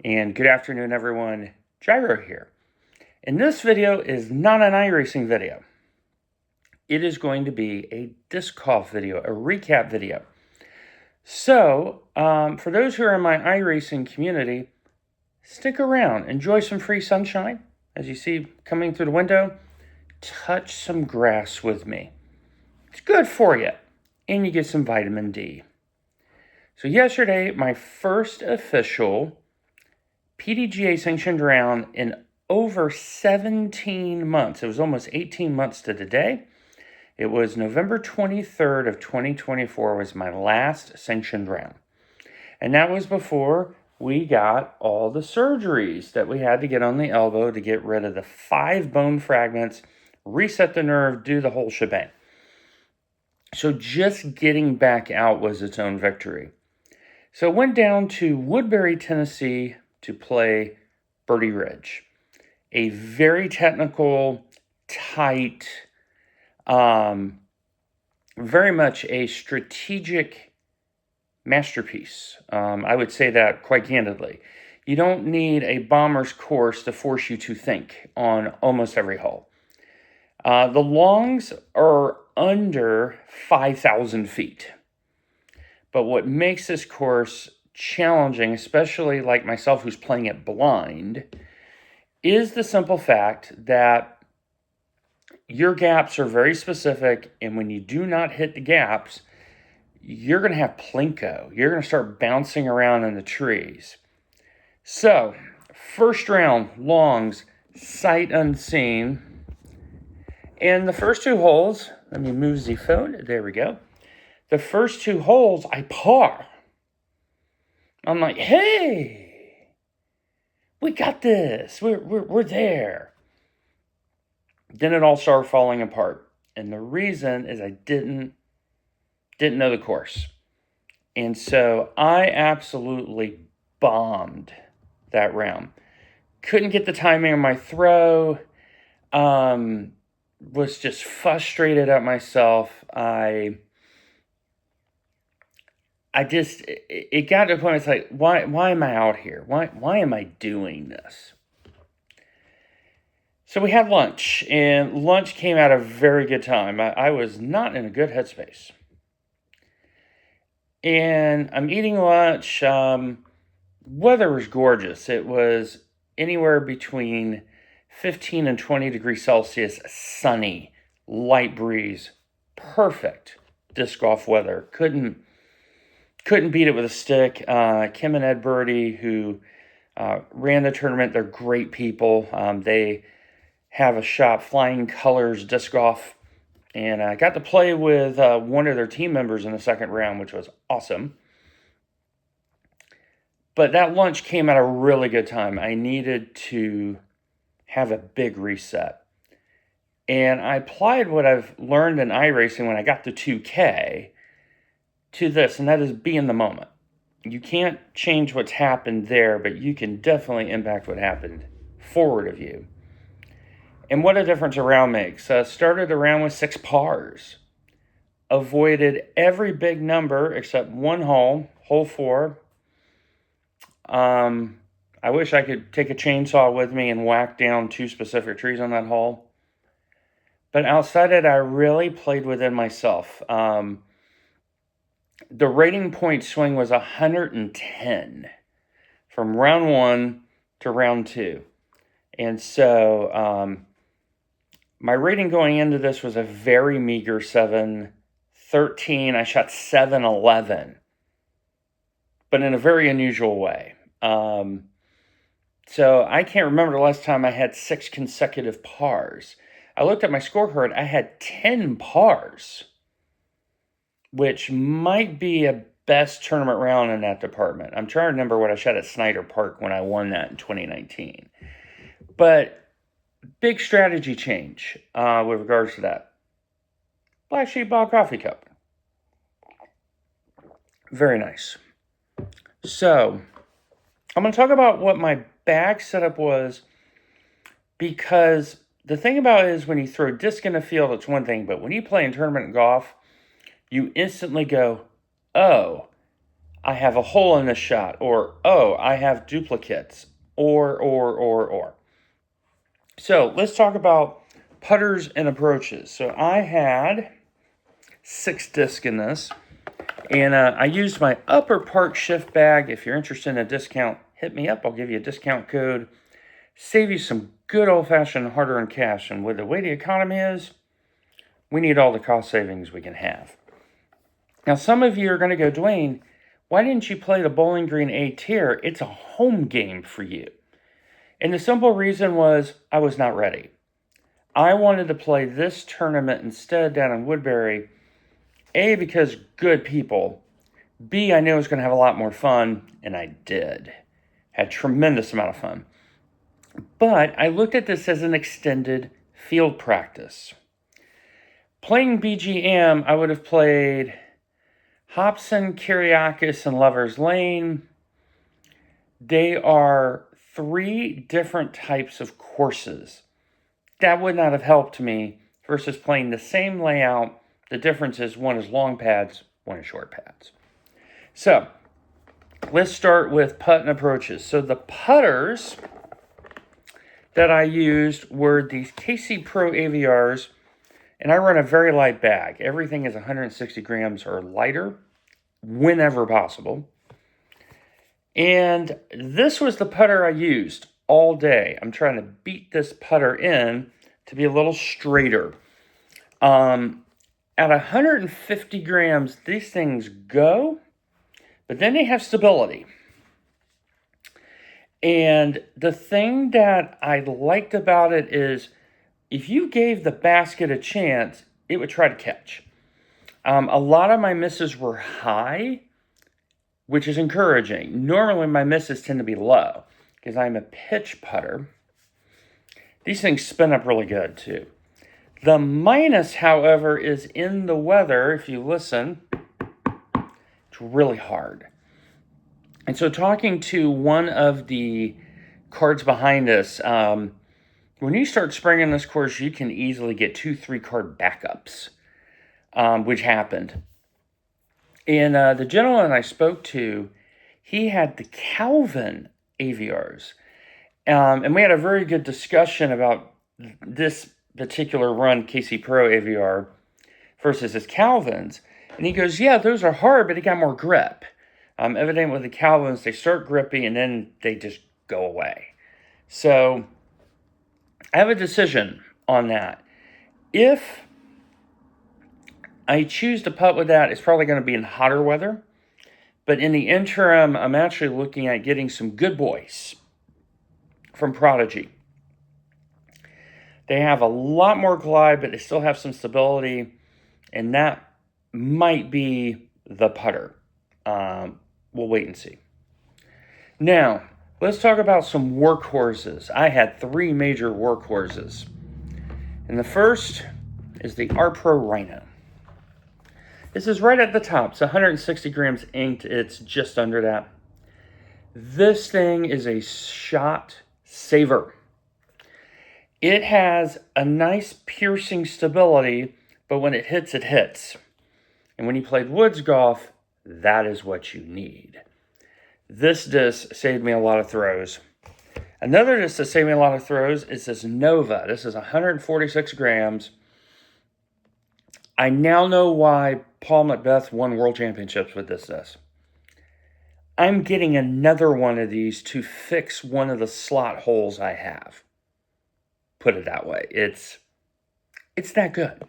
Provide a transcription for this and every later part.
And good afternoon, everyone. Gyro here. And this video is not an iRacing video. It is going to be a disc golf video, a recap video. So, for those who are in my iRacing community, stick around. Enjoy some free sunshine. As you see coming through the window, touch some grass with me. It's good for you. And you get some vitamin D. So yesterday, my first official PDGA sanctioned round in over 17 months. It was almost 18 months to the day. It was November 23rd of 2024 was my last sanctioned round. And that was before we got all the surgeries that we had to get on the elbow to get rid of the 5 bone fragments, reset the nerve, do the whole shebang. So just getting back out was its own victory. So I went down to Woodbury, Tennessee to play Burde Ridge. A very technical, tight, very much a strategic masterpiece. I would say that quite candidly. You don't need a bomber's course to force you to think on almost every hole. The longs are under 5,000 feet. But what makes this course challenging, especially like myself who's playing it blind, is the simple fact that your gaps are very specific, and when you do not hit the gaps, you're going to have plinko. You're going to start bouncing around in the trees. So, first round, longs, sight unseen. And the first 2 holes, let me move the phone. There we go. The first 2 holes, I par. I'm like, hey, we got this. We're there. Then it all started falling apart. And the reason is I didn't know the course. And so I absolutely bombed that round. Couldn't get the timing of my throw. Was just frustrated at myself. It got to a point, it's like, why am I out here? Why am I doing this? So we had lunch, and lunch came at a very good time. I was not in a good headspace. And I'm eating lunch. Weather was gorgeous. It was anywhere between 15 and 20 degrees Celsius, sunny, light breeze, perfect disc golf weather. Couldn't beat it with a stick. Kim and Ed Burde, who ran the tournament, they're great people. They have a shop, Flying Colors Disc Golf, and I got to play with one of their team members in the second round, which was awesome. But that lunch came at a really good time. I needed to have a big reset. And I applied what I've learned in iRacing when I got to 2K to this, and that is be in the moment. You can't change what's happened there, but you can definitely impact what happened forward of you. And what a difference a round makes. Started the round with 6 pars. Avoided every big number except one hole, hole 4. I wish I could take a chainsaw with me and whack down 2 specific trees on that hole. But outside it, I really played within myself. The rating point swing was 110 from round 1 to round 2. And so my rating going into this was a very meager 713. I shot 711, but in a very unusual way. So I can't remember the last time I had 6 consecutive pars. I looked at my scorecard. I had 10 pars, which might be a best tournament round in that department. I'm trying to remember what I shot at Snyder Park when I won that in 2019. But big strategy change with regards to that. Black Sheep Ball Coffee Cup. Very nice. So, I'm going to talk about what my bag setup was, because the thing about it is when you throw a disc in the field, it's one thing, but when you play in tournament golf, you instantly go, oh, I have a hole in this shot, or, oh, I have duplicates, or. So let's talk about putters and approaches. So I had 6 discs in this, and I used my upper part shift bag. If you're interested in a discount, hit me up. I'll give you a discount code. Save you some good old-fashioned hard-earned cash. And with the way the economy is, we need all the cost savings we can have. Now, some of you are going to go, Dwayne, why didn't you play the Bowling Green A tier? It's a home game for you. And the simple reason was I was not ready. I wanted to play this tournament instead down in Woodbury, A, because good people, B, I knew I was going to have a lot more fun, and I did. Had tremendous amount of fun. But I looked at this as an extended field practice. Playing BGM, I would have played Hobson, Kyriakis, and Lover's Lane. They are 3 different types of courses. That would not have helped me versus playing the same layout. The difference is one is long pads, one is short pads. So let's start with putt and approaches. So the putters that I used were these KC Pro AVRs, and I run a very light bag. Everything is 160 grams or lighter whenever possible. And this was the putter I used all day. I'm trying to beat this putter in to be a little straighter. At 150 grams, these things go, but then they have stability. And the thing that I liked about it is if you gave the basket a chance, it would try to catch. A lot of my misses were high, which is encouraging. Normally my misses tend to be low because I'm a pitch putter. These things spin up really good too. The minus, however, is in the weather. If you listen, it's really hard. And so talking to one of the cards behind us, when you start springing this course, you can easily get 2-3 card backups, which happened. And the gentleman I spoke to, he had the Calvin AVRs. And we had a very good discussion about this particular run KC Pro AVR versus his Calvins. And he goes, yeah, those are hard, but it got more grip. Evidently with the Calvins, they start grippy and then they just go away. So I have a decision on that. If I choose to putt with that, it's probably going to be in hotter weather. But in the interim, I'm actually looking at getting some good boys from Prodigy. They have a lot more glide, but they still have some stability. And that might be the putter. We'll wait and see. Now, let's talk about some workhorses. I had 3 major workhorses. And the first is the R Pro Rhino. This is right at the top. It's 160 grams inked. It's just under that. This thing is a shot saver. It has a nice piercing stability, but when it hits, it hits. And when you played woods golf, that is what you need. This disc saved me a lot of throws. Another disc that saved me a lot of throws is this Nova. This is 146 grams. I now know why Paul Macbeth won world championships with this disc. I'm getting another one of these to fix one of the slot holes I have. Put it that way. It's that good.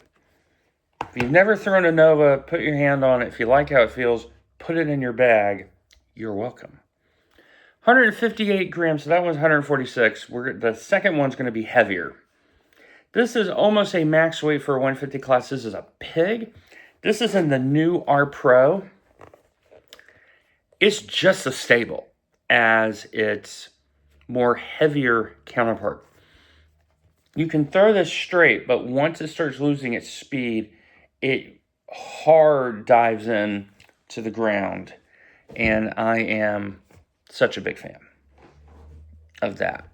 If you've never thrown a Nova, put your hand on it. If you like how it feels, put it in your bag. You're welcome. 158 grams, so that one's 146. The second one's going to be heavier. This is almost a max weight for a 150 class. This is a pig. This is in the new R Pro. It's just as stable as its more heavier counterpart. You can throw this straight, but once it starts losing its speed, it hard dives in to the ground. And I am such a big fan of that.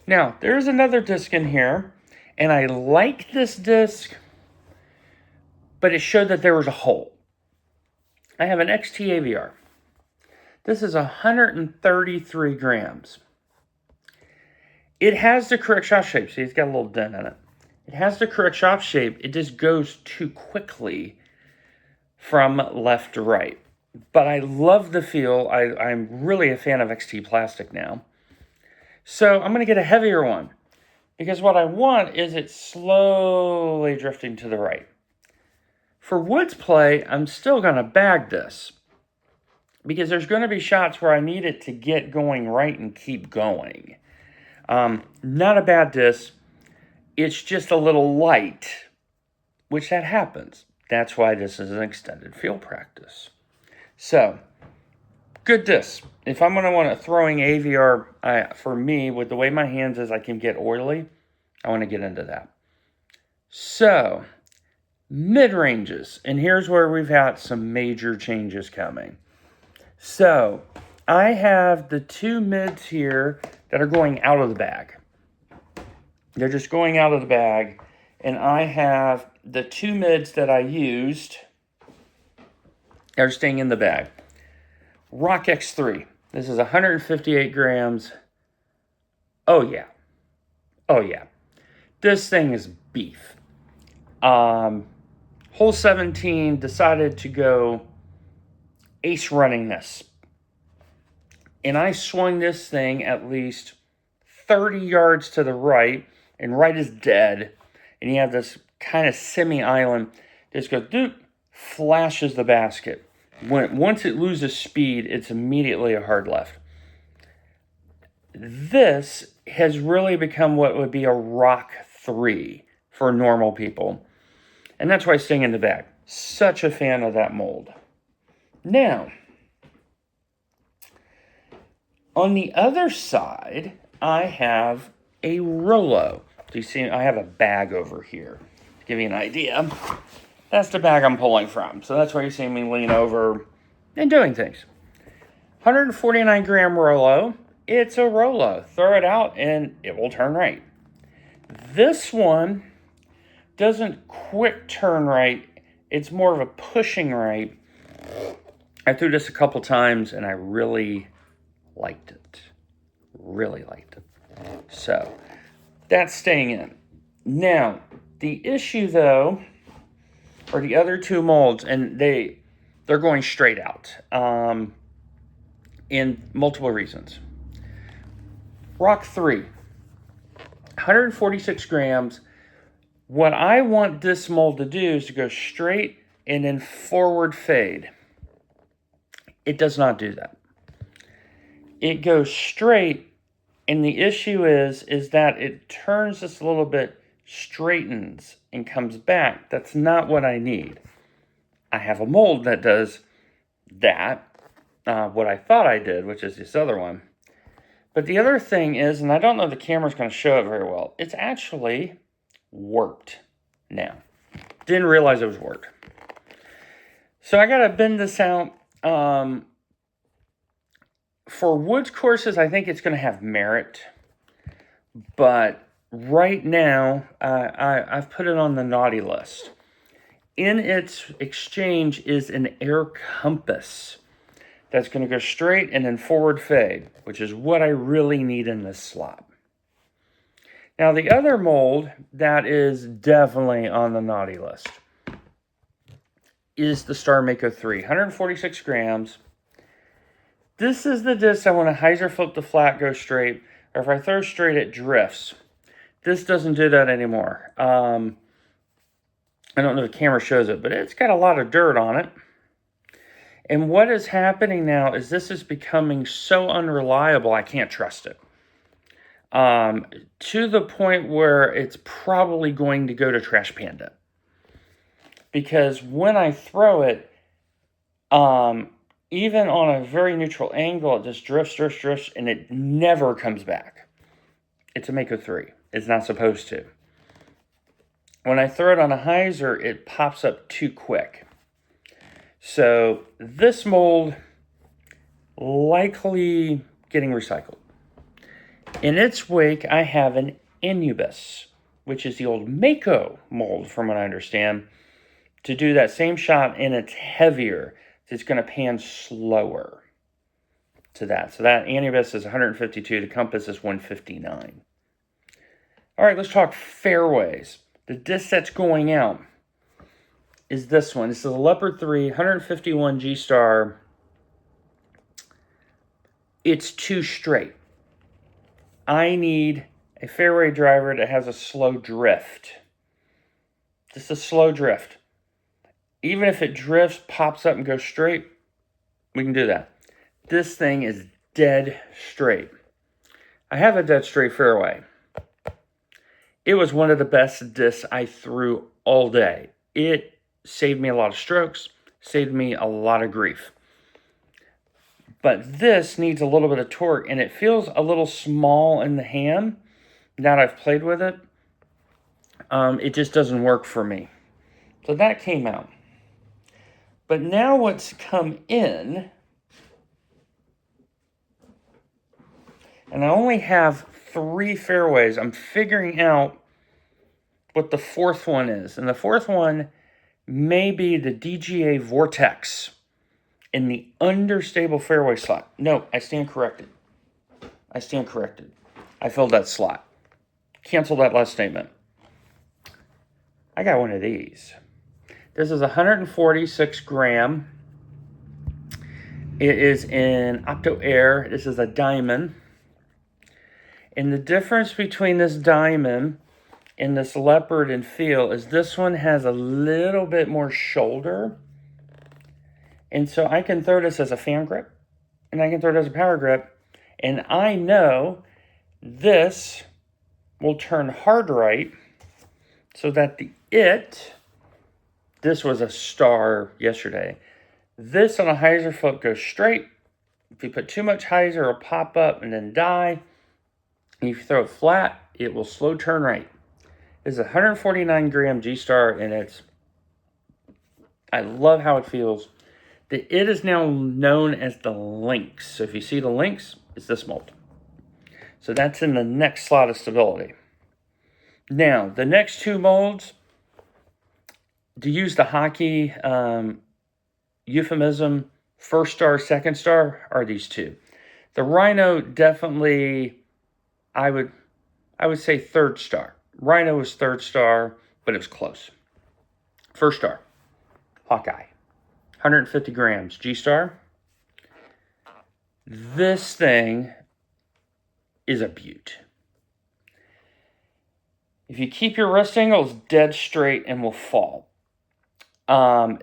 Now, there's another disc in here, and I like this disc, but it showed that there was a hole. I have an XT AVR. This is 133 grams. It has the correct shot shape. See, it's got a little dent in it. It has the correct shot shape. It just goes too quickly from left to right. But I love the feel. I'm really a fan of XT plastic now. So I'm going to get a heavier one, because what I want is it slowly drifting to the right. For woods play, I'm still going to bag this, because there's going to be shots where I need it to get going right and keep going. Not a bad disc. It's just a little light, which that happens. That's why this is an extended field practice. So, good disc. If I'm going to want to throwing AVR, for me, with the way my hands is, I can get oily. I want to get into that. So, mid-ranges. And here's where we've had some major changes coming. So, I have the two mids here that are going out of the bag. They're just going out of the bag. And I have the two mids that I used are staying in the bag. Rock X3. This is 158 grams. Oh, yeah. Oh, yeah. This thing is beef. Hole 17, decided to go ace running this. And I swung this thing at least 30 yards to the right, and right is dead. And you have this kind of semi-island. Just goes, doop, flashes the basket. Once it loses speed, it's immediately a hard left. This has really become what would be a rock 3 for normal people. And that's why it's staying in the bag. Such a fan of that mold. Now, on the other side, I have a Rolo. Do you see, I have a bag over here. To give you an idea, that's the bag I'm pulling from. So that's why you see me lean over and doing things. 149 gram Rolo. It's a Rolo. Throw it out and it will turn right. This one doesn't quick turn right. It's more of a pushing right. I threw this a couple times and I really liked it. Really liked it. So that's staying in. Now, the issue though, are the other two molds, and they're going straight out in multiple reasons. Rock 3, 146 grams. What I want this mold to do is to go straight and then forward fade. It does not do that. It goes straight, and the issue is that it turns this a little bit, straightens, and comes back. That's not what I need. I have a mold that does that, what I thought I did, which is this other one. But the other thing is, and I don't know if the camera's going to show it very well, it's actually warped now. Didn't realize it was warped. So I got to bend this out. For woods courses, I think it's going to have merit. But right now, I've put it on the naughty list. In its exchange is an air compass that's going to go straight and then forward fade, which is what I really need in this slot. Now, the other mold that is definitely on the naughty list is the Star Mako 3, 146 grams. This is the disc I want to hyzer flip the flat, go straight, or if I throw straight, it drifts. This doesn't do that anymore. I don't know if the camera shows it, but it's got a lot of dirt on it. And what is happening now is this is becoming so unreliable, I can't trust it. To the point where it's probably going to go to Trash Panda. Because when I throw it, even on a very neutral angle, it just drifts, and it never comes back. It's a Mako 3. It's not supposed to. When I throw it on a hyzer, it pops up too quick. So this mold likely getting recycled. In its wake, I have an Anubis, which is the old Mako mold, from what I understand, to do that same shot, and it's heavier. It's going to pan slower. to that. So that Anubis is 152, the Compass is 159. All right, let's talk fairways. The disc that's going out is this one. This is a Leopard 3, 151 G-Star. It's too straight. I need a fairway driver that has a slow drift. Just a slow drift. Even if it drifts, pops up, and goes straight, we can do that. This thing is dead straight. I have a dead straight fairway. It was one of the best discs I threw all day. It saved me a lot of strokes, saved me a lot of grief. But this needs a little bit of torque, and it feels a little small in the hand now that I've played with it. It just doesn't work for me. So that came out. But now what's come in, and I only have 3 fairways. I'm figuring out what the 4th one is. And the 4th one may be the DGA Vortex in the understable fairway slot. No, I stand corrected. I filled that slot. Cancel that last statement. I got one of these. This is 146 gram. It is in Octo Air. This is a diamond. And the difference between this diamond and this leopard and feel is this one has a little bit more shoulder. And so I can throw this as a fan grip, and I can throw it as a power grip. And I know this will turn hard right so that this was a star yesterday. This on a hyzer flip goes straight. If you put too much hyzer, it'll pop up and then die. And if you throw it flat, it will slow turn right. This is a 149 gram G-Star, and I love how it feels. It is now known as the Lynx. So if you see the Lynx, it's this mold. So that's in the next slot of stability. Now, the next 2 molds, to use the hockey euphemism, 1st star, 2nd star, are these 2. The Rhino definitely, I would say 3rd star. Rhino was 3rd star, but it was close. 1st star, Hawkeye, 150 grams, G-Star. This thing is a beaut. If you keep your wrist angles dead straight and will fall.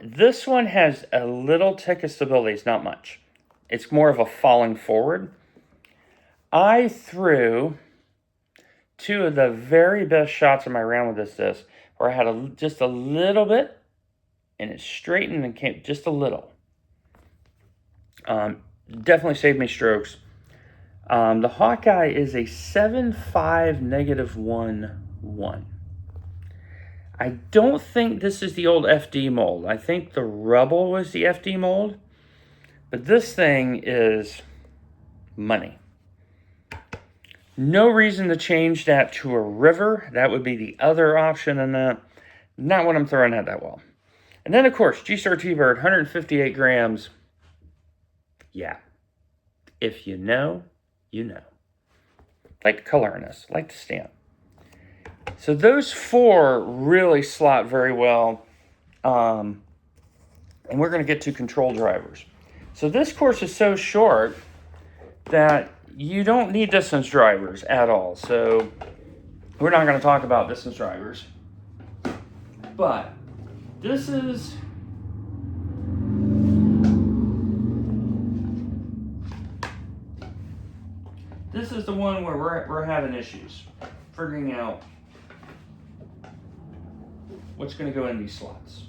This one has a little tick of stability. It's not much. It's more of a falling forward. I threw 2 of the very best shots of my round with this disc, where I had just a little bit, and it straightened and came just a little. Definitely saved me strokes. The Hawkeye is a 7.5 -1.1. I don't think this is the old FD mold. I think the Rebel was the FD mold. But this thing is money. No reason to change that to a River. That would be the other option in that. Not what I'm throwing at that well. And then, of course, G-Star T-Bird, 158 grams. Yeah. If you know, you know. Like the color in this. Like the stamp. So those 4 really slot very well. And we're going to get to control drivers. So this course is so short that you don't need distance drivers at all. So we're not going to talk about distance drivers. But this is the one where we're having issues figuring out what's going to go in these slots.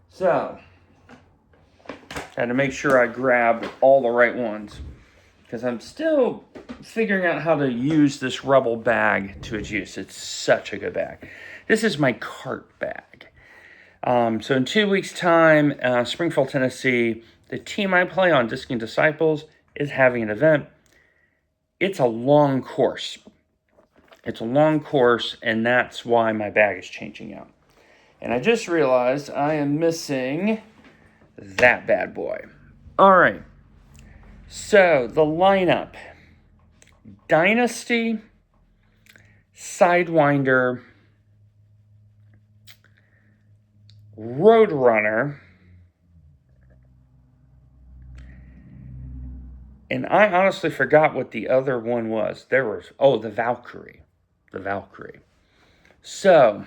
So, had to make sure I grabbed all the right ones because I'm still figuring out how to use this Rebel bag to its use. It's such a good bag. This is my cart bag. So in 2 weeks' time, Springfield, Tennessee, the team I play on, Disking Disciples, is having an event. It's a long course. And that's why my bag is changing out. And I just realized I am missing that bad boy. All right. So the lineup: Dynasty, Sidewinder, Roadrunner, and I honestly forgot what the other one was. There was, the Valkyrie. The Valkyrie. So,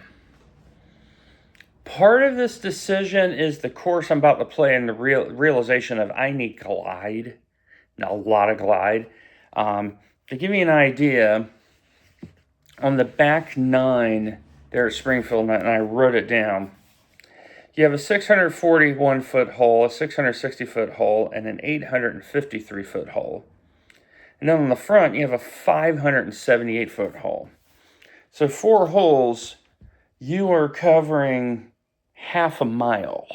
part of this decision is the course I'm about to play and the realization of I need glide. A lot of glide. To give you an idea, on the back 9 there at Springfield, and I wrote it down, you have a 641-foot hole, a 660-foot hole, and an 853-foot hole. And then on the front, you have a 578-foot hole. So 4 holes, you are covering half a mile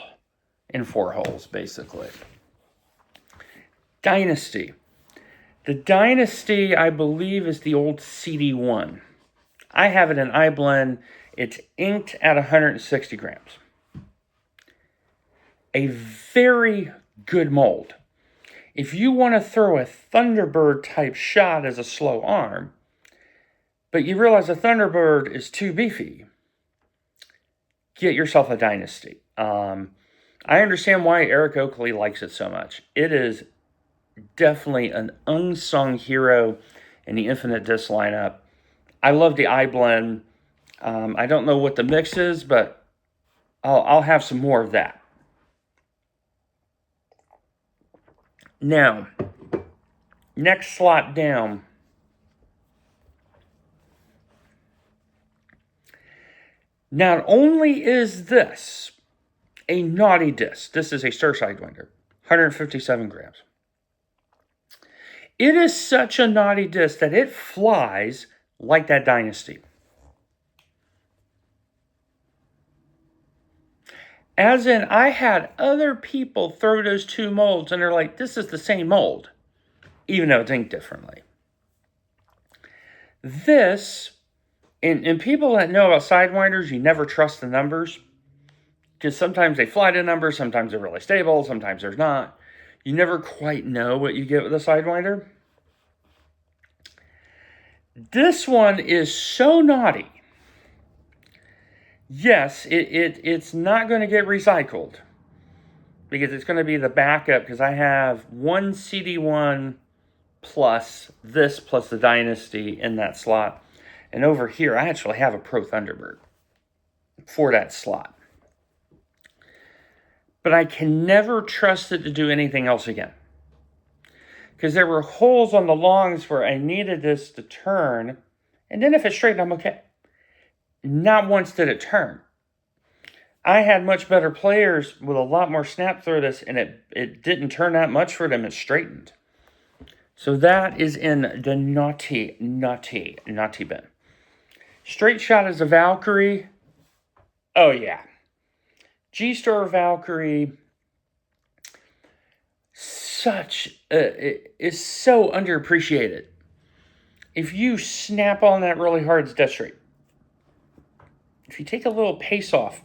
in 4 holes, basically. Dynasty. The Dynasty, I believe, is the old CD1. I have it in iBlend. It's inked at 160 grams. A very good mold. If you want to throw a Thunderbird type shot as a slow arm, but you realize a Thunderbird is too beefy, get yourself a Dynasty. I understand why Eric Oakley likes it so much. It is definitely an unsung hero in the Infinite Disc lineup. I love the iBlend. I don't know what the mix is, but I'll have some more of that. Now, next slot down. Not only is this a naughty disc, this is a Star Sidewinder, 157 grams. It is such a naughty disc that it flies like that Dynasty. As in, I had other people throw those 2 molds, and they're like, this is the same mold, even though it's inked differently. This, and people that know about Sidewinders, you never trust the numbers, because sometimes they fly to numbers, sometimes they're really stable, sometimes they're not. You never quite know what you get with a Sidewinder. This one is so naughty. Yes, it's not going to get recycled because it's going to be the backup, because I have one CD1 plus this plus the Dynasty in that slot. And over here, I actually have a Pro Thunderbird for that slot. But I can never trust it to do anything else again, because there were holes on the longs where I needed this to turn, and then if it's straight, I'm okay. Not once did it turn. I had much better players with a lot more snap through this, and it didn't turn that much for them. It straightened. So that is in the naughty bin. Straight shot is a Valkyrie. Oh, yeah. G-Star Valkyrie. Is so underappreciated. If you snap on that really hard, it's dead straight. If you take a little pace off,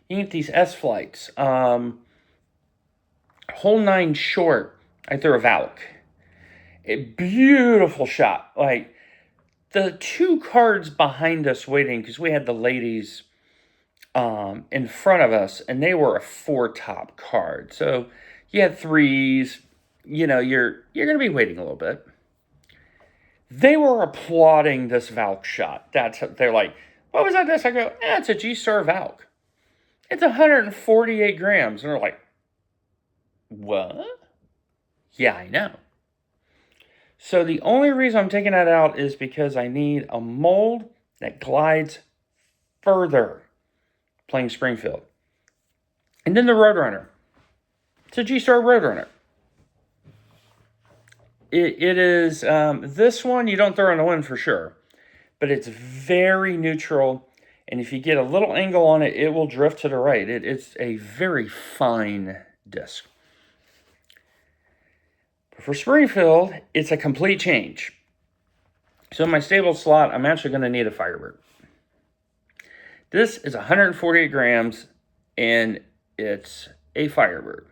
you get these S-flights. Hole 9 short, I threw a Valk. A beautiful shot. Like, the 2 cards behind us waiting, because we had the ladies in front of us, and they were a 4-top card. So you had 3s. You know, you're going to be waiting a little bit. They were applauding this Valk shot. They're like, what was that disc? I go, it's a G-Star Valk. It's 148 grams. And they're like, what? Yeah, I know. So the only reason I'm taking that out is because I need a mold that glides further playing Springfield. And then the Roadrunner. It's a G-Star Roadrunner. It is, this one you don't throw in the wind for sure, but it's very neutral, and if you get a little angle on it, it will drift to the right. It's a very fine disc. But for Springfield, it's a complete change. So in my stable slot, I'm actually going to need a Firebird. This is 148 grams, and it's a Firebird.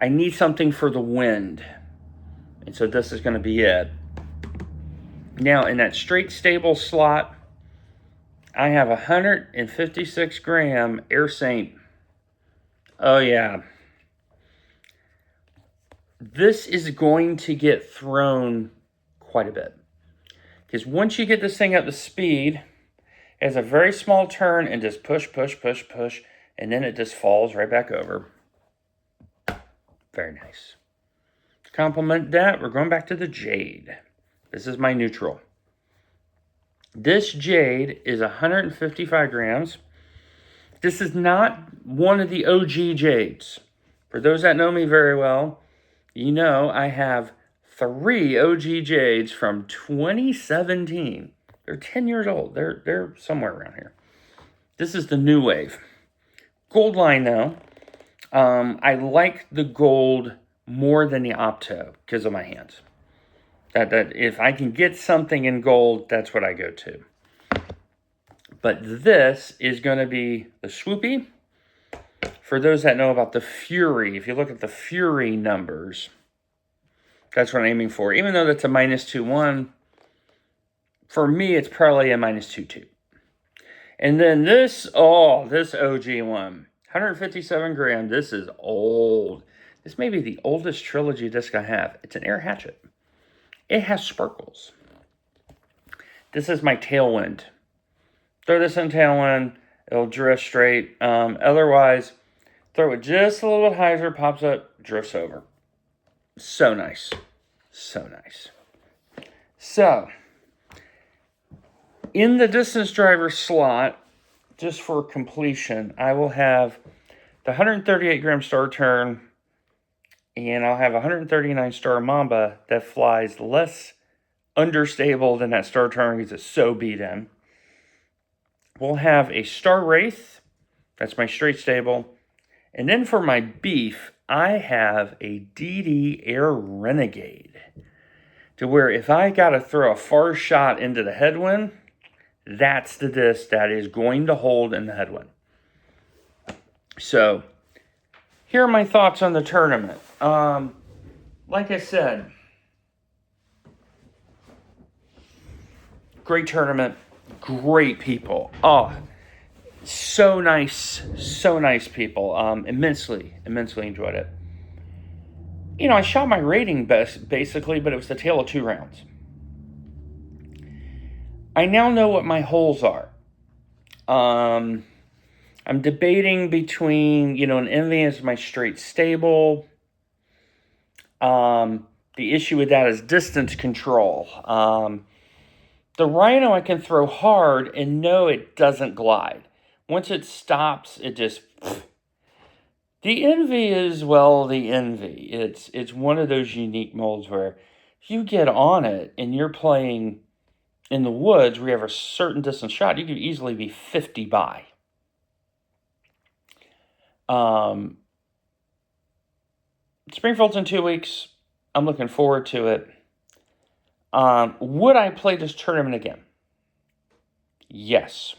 I need something for the wind. And so this is going to be it. Now, in that straight stable slot, I have 156 gram Air Saint. Oh, yeah. This is going to get thrown quite a bit. Because once you get this thing up to speed, it has a very small turn and just push, push, push, push, and then it just falls right back over. Very nice. To complement that, we're going back to the jade. This is my neutral. This jade is 155 grams. This is not one of the OG jades. For those that know me very well, you know I have 3 OG jades from 2017. They're 10 years old. They're somewhere around here. This is the new wave. Gold line, though. I like the gold more than the Opto because of my hands. That if I can get something in gold, that's what I go to. But this is going to be the swoopy. For those that know about the Fury, if you look at the Fury numbers, that's what I'm aiming for. Even though that's a -2.1, for me, it's probably a -2.2. And then this OG one, 157 gram. This is old. This may be the oldest trilogy disc I have. It's an air hatchet. It has sparkles. This is my tailwind. Throw this in tailwind. It'll drift straight. Otherwise, throw it just a little bit higher. Pops up, drifts over. So nice. So nice. So, in the distance driver slot, just for completion, I will have the 138 gram star turn, and I'll have 139 star Mamba that flies less understable than that star turn because it's so beat in. We'll have a Star Wraith, that's my straight stable. And then for my beef, I have a DD Air Renegade. To where if I got to throw a far shot into the headwind, that's the disc that is going to hold in the headwind. So, here are my thoughts on the tournament. Like I said, great tournament, great people. Oh, so nice people. Immensely enjoyed it. You know, I shot my rating basically, but it was the tale of 2 rounds. I now know what my holes are. I'm debating between, an Envy as my straight stable. The issue with that is distance control. The Rhino I can throw hard and know it doesn't glide. Once it stops, it just... The Envy is, well, the Envy. It's one of those unique molds where you get on it and you're playing in the woods where you have a certain distance shot, you could easily be 50 by. Springfield's in 2 weeks. I'm looking forward to it. Would I play this tournament again? Yes.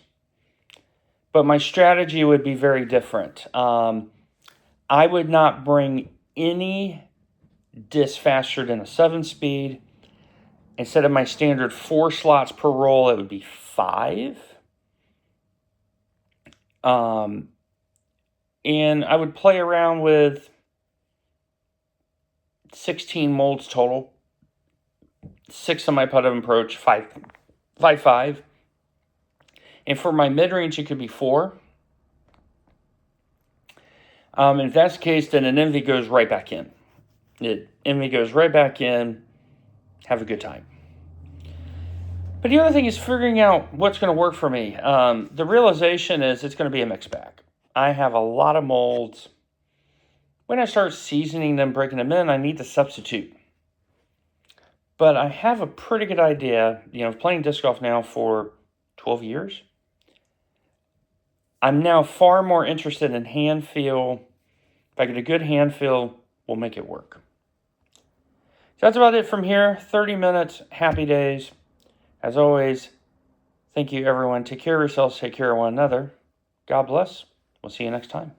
But my strategy would be very different. I would not bring any disc faster than a 7-speed. Instead of my standard 4 slots per roll, it would be 5. And I would play around with 16 molds total. 6 on my putt-up approach, 5. And for my mid-range, it could be 4. And if that's the case, then an Envy goes right back in. Envy goes right back in. Have a good time. But the other thing is figuring out what's going to work for me. The realization is it's going to be a mixed bag. I have a lot of molds. When I start seasoning them, breaking them in, I need to substitute. But I have a pretty good idea, playing disc golf now for 12 years. I'm now far more interested in hand feel. If I get a good hand feel, we'll make it work. So that's about it from here. 30 minutes, happy days. As always, thank you everyone. Take care of yourselves, take care of one another. God bless. We'll see you next time.